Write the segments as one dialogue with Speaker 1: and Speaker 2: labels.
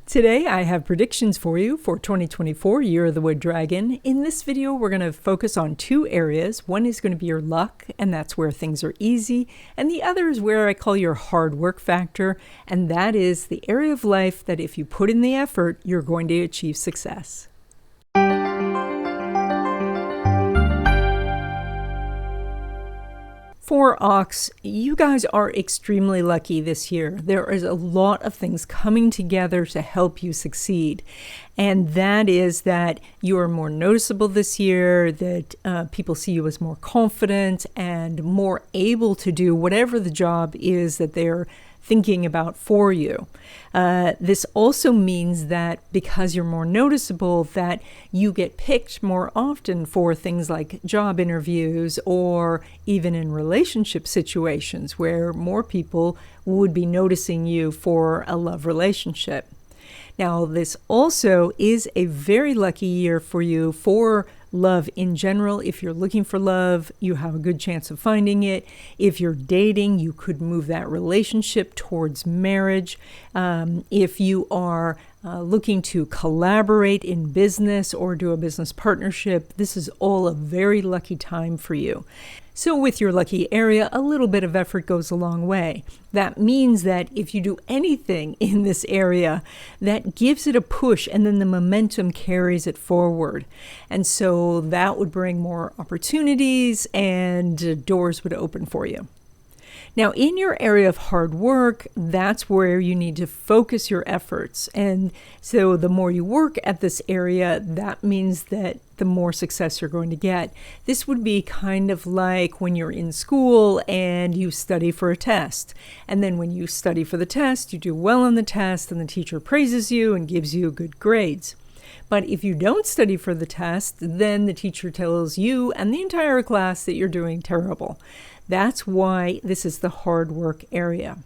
Speaker 1: Today I have predictions for you for 2024, Year of the Wood Dragon. In this video, we're going to focus on two areas. One is going to be your luck, and that's where things are easy. And the other is where I call your hard work factor, and that is the area of life that if you put in the effort, you're going to achieve success. For Ox, you guys are extremely lucky this year. There is a lot of things coming together to help you succeed. And that is that you are more noticeable this year, that people see you as more confident and more able to do whatever the job is that they're thinking about for you. This also means that because you're more noticeable, that you get picked more often for things like job interviews or even in relationship situations where more people would be noticing you for a love relationship. Now, this also is a very lucky year for you for love in general. If you're looking for love, you have a good chance of finding it. If you're dating, you could move that relationship towards marriage. If you are looking to collaborate in business or do a business partnership, this is all a very lucky time for you. So with your lucky area, a little bit of effort goes a long way. That means that if you do anything in this area, that gives it a push and then the momentum carries it forward. And so that would bring more opportunities and doors would open for you. Now, in your area of hard work, that's where you need to focus your efforts. And so the more you work at this area, that means that the more success you're going to get. This would be kind of like when you're in school and you study for a test. And then when you study for the test, you do well on the test and the teacher praises you and gives you good grades. But if you don't study for the test, then the teacher tells you and the entire class that you're doing terrible. That's why this is the hard work area.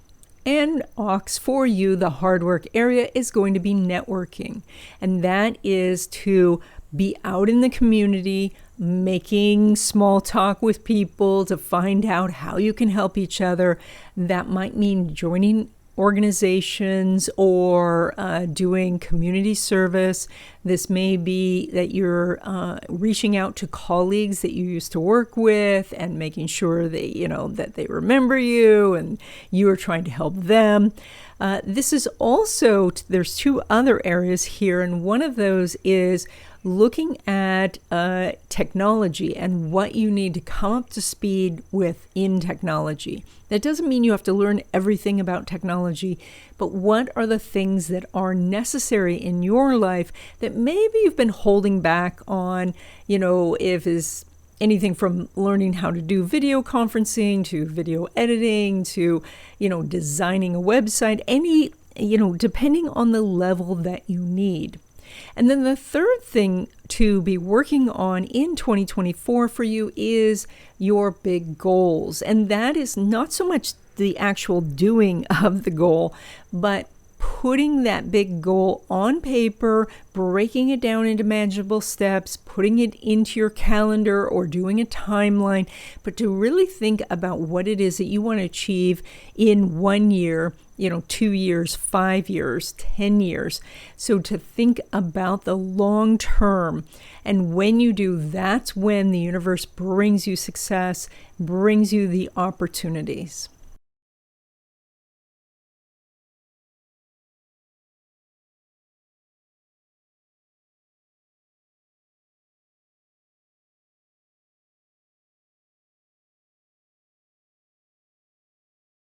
Speaker 1: And Ox, for you, the hard work area is going to be networking. And that is to be out in the community, making small talk with people to find out how you can help each other. That might mean joining organizations or doing community service. This may be that you're reaching out to colleagues that you used to work with and making sure that they remember you and you are trying to help them. This is also, there's two other areas here, and one of those is looking at technology and what you need to come up to speed with in technology. That doesn't mean you have to learn everything about technology, but what are the things that are necessary in your life that maybe you've been holding back on, if is anything from learning how to do video conferencing to video editing to, designing a website, depending on the level that you need. And then the third thing to be working on in 2024 for you is your big goals. And that is not so much the actual doing of the goal, but putting that big goal on paper, breaking it down into manageable steps, putting it into your calendar or doing a timeline, but to really think about what it is that you want to achieve in 1 year, 2 years, 5 years, 10 years. So to think about the long term. And when you do, that's when the universe brings you success, brings you the opportunities.